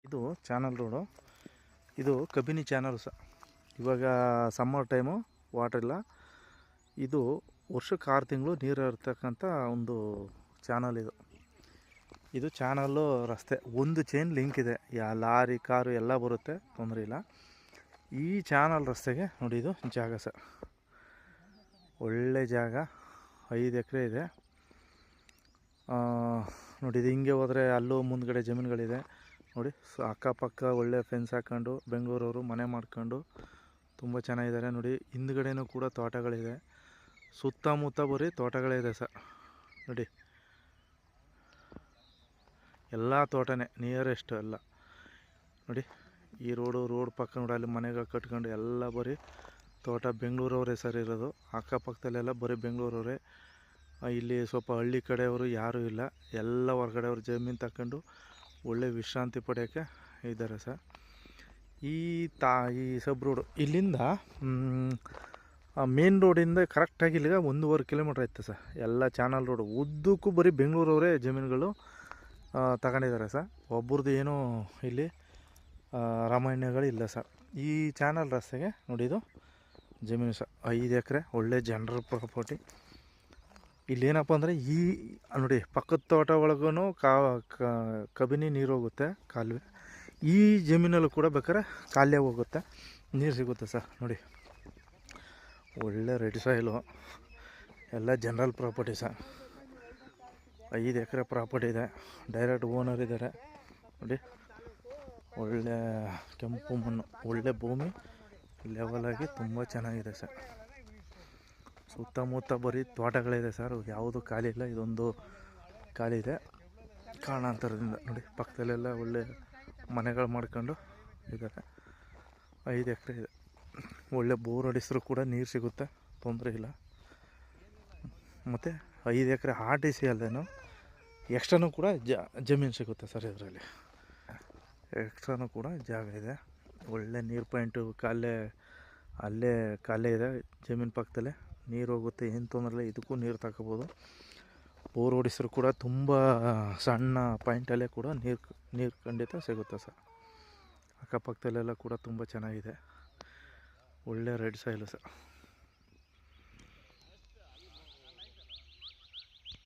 ಇದು channel road, ಇದು Kabini channel ಇವಾಗ ಸಮ್ಮರ್ ಟೈಮು ವಾಟರ್ ಇಲ್ಲ. ಇದು ವರ್ಷಕ್ಕೆ 6 ತಿಂಗಳು ನೀರು ಇರ್ತಕ್ಕಂಥ ಒಂದು ಚಾನಲ್ ಇದು ಚಾನಲ್ಲು ರಸ್ತೆ ಒಂದು ಚೈನ್ ಲಿಂಕ್ ಇದೆ, ಲಾರಿ ಕಾರು ಎಲ್ಲ ಬರುತ್ತೆ, ತೊಂದರೆ ಇಲ್ಲ. ಈ ಚಾನಲ್ ರಸ್ತೆಗೆ ನೋಡಿ ಇದು ಜಾಗ ಒಳ್ಳೆ ಜಾಗ, 5 ಎಕರೆ ಇದೆ ನೋಡಿ. ಇದು ಹಿಂಗೆ ಹೋದರೆ ಅಲ್ಲೂ ಮುಂದ್ಗಡೆ ಜಮೀನುಗಳಿದೆ ನೋಡಿ. ಅಕ್ಕಪಕ್ಕ ಒಳ್ಳೆ ಫೆನ್ಸ್ ಹಾಕ್ಕೊಂಡು ಬೆಂಗಳೂರವರು ಮನೆ ಮಾಡ್ಕೊಂಡು ತುಂಬ ಚೆನ್ನಾಗಿದ್ದಾರೆ ನೋಡಿ. ಹಿಂದ್ಗಡೆನೂ ಕೂಡ ತೋಟಗಳಿದೆ, ಸುತ್ತಮುತ್ತ ಬರೀ ತೋಟಗಳೇ ಇದೆ ನೋಡಿ. ಎಲ್ಲ ತೋಟನೇ ನಿಯರೆಸ್ಟ್ ಎಲ್ಲ ನೋಡಿ. ಈ ರೋಡ್ ಪಕ್ಕ ನೋಡಿ, ಅಲ್ಲಿ ಮನೆಗಳು ಕಟ್ಕೊಂಡು ಎಲ್ಲ ಬರೀ ತೋಟ, ಬೆಂಗಳೂರವರೇ ಇರೋದು. ಅಕ್ಕಪಕ್ಕದಲ್ಲೆಲ್ಲ ಬರೀ ಬೆಂಗಳೂರವರೇ. ಇಲ್ಲಿ ಸ್ವಲ್ಪ ಹಳ್ಳಿ ಕಡೆಯವರು ಯಾರೂ ಇಲ್ಲ, ಎಲ್ಲ ಹೊರಗಡೆಯವರು ಜಮೀನು ತಗೊಂಡು ಒಳ್ಳೆ ವಿಶ್ರಾಂತಿ ಪಡೆಯೋಕ್ಕೆ ಇದ್ದಾರೆ ಈ ಸಬ್ ರೋಡು ಇಲ್ಲಿಂದ ಮೇನ್ ರೋಡಿಂದ ಕರೆಕ್ಟಾಗಿ ಇಲ್ಲಿಗೆ 1.5 ಕಿಲೋಮೀಟ್ರ್ ಐತೆ ಎಲ್ಲ ಚಾನಲ್ ರೋಡು ಉದ್ದಕ್ಕೂ ಬರೀ ಬೆಂಗಳೂರವರೇ ಜಮೀನುಗಳು ತಗೊಂಡಿದ್ದಾರೆ ಒಬ್ರದ್ದು ಏನೂ ಇಲ್ಲಿ ರಾಮಾಯಣಗಳಿಲ್ಲ ಈ ಚಾನಲ್ ರಸ್ತೆಗೆ ನೋಡಿ ಇದು ಜಮೀನು 5 ಎಕರೆ ಒಳ್ಳೆ ಜನರಲ್ ಪ್ರಾಪರ್ಟಿ. ಇಲ್ಲೇನಪ್ಪ ಅಂದರೆ ಈ ನೋಡಿ ಪಕ್ಕದ ತೋಟ ಒಳಗೂ ಕಬಿನಿ ನೀರು ಹೋಗುತ್ತೆ, ಕಾಲುವೆ. ಈ ಜಮೀನಲ್ಲೂ ಕೂಡ ಬೇಕಾದ್ರೆ ಕಾಲುವೆ ಹೋಗುತ್ತೆ, ನೀರು ಸಿಗುತ್ತೆ ನೋಡಿ. ಒಳ್ಳೆ ರೆಡ್ ಸಾಯಿಲು, ಎಲ್ಲ ಜನರಲ್ ಪ್ರಾಪರ್ಟಿ 5 ಎಕರೆ ಪ್ರಾಪರ್ಟಿ ಇದೆ, ಡೈರೆಕ್ಟ್ ಓನರ್ ಇದ್ದಾರೆ ನೋಡಿ. ಒಳ್ಳೆ ಕೆಂಪು ಮಣ್ಣು, ಒಳ್ಳೆ ಭೂಮಿ, ಲೆವೆಲಾಗಿ ತುಂಬ ಚೆನ್ನಾಗಿದೆ ಸುತ್ತಮುತ್ತ ಬರೀ ತೋಟಗಳಿದೆ ಯಾವುದು ಖಾಲಿ ಇಲ್ಲ. ಇದೊಂದು ಖಾಲಿ ಇದೆ ಕಾರಣಾಂತರದಿಂದ ನೋಡಿ. ಪಕ್ಕದಲ್ಲೆಲ್ಲ ಒಳ್ಳೆ ಮನೆಗಳು ಮಾಡ್ಕೊಂಡು ಇದ್ದಾರೆ. 5 ಎಕರೆ ಇದೆ, ಒಳ್ಳೆ ಬೋರ್ ಹೊಡಿಸಿದ್ರು ಕೂಡ ನೀರು ಸಿಗುತ್ತೆ, ತೊಂದರೆ ಇಲ್ಲ. ಮತ್ತು 5 ಎಕರೆ RTC ಅಲ್ಲೇನು ಎಕ್ಸ್ಟ್ರಾನೂ ಕೂಡ ಜಮೀನು ಸಿಗುತ್ತೆ ಇದರಲ್ಲಿ. ಎಕ್ಸ್ಟ್ರಾನೂ ಕೂಡ ಜಾಗ ಇದೆ, ಒಳ್ಳೆ ನೀರು ಪಾಯಿಂಟು, ಅಲ್ಲೇ ಕಾಲೇ ಇದೆ ಜಮೀನು ಪಕ್ಕದಲ್ಲೇ, ನೀರು ಹೋಗುತ್ತೆ, ಏನು ತೊಂದರೆ ಇಲ್ಲ. ಇದಕ್ಕೂ ನೀರು ತಗೋಬೋದು. ಬೋರ್ ಹೊಡಿಸಿದ್ರು ಕೂಡ ತುಂಬ ಸಣ್ಣ ಪಾಯಿಂಟಲ್ಲೇ ಕೂಡ ನೀರು ಖಂಡಿತ ಸಿಗುತ್ತೆ ಅಕ್ಕಪಕ್ಕದಲ್ಲೆಲ್ಲ ಕೂಡ ತುಂಬ ಚೆನ್ನಾಗಿದೆ, ಒಳ್ಳೆ ರೆಡ್ ಸಾಯಿಲು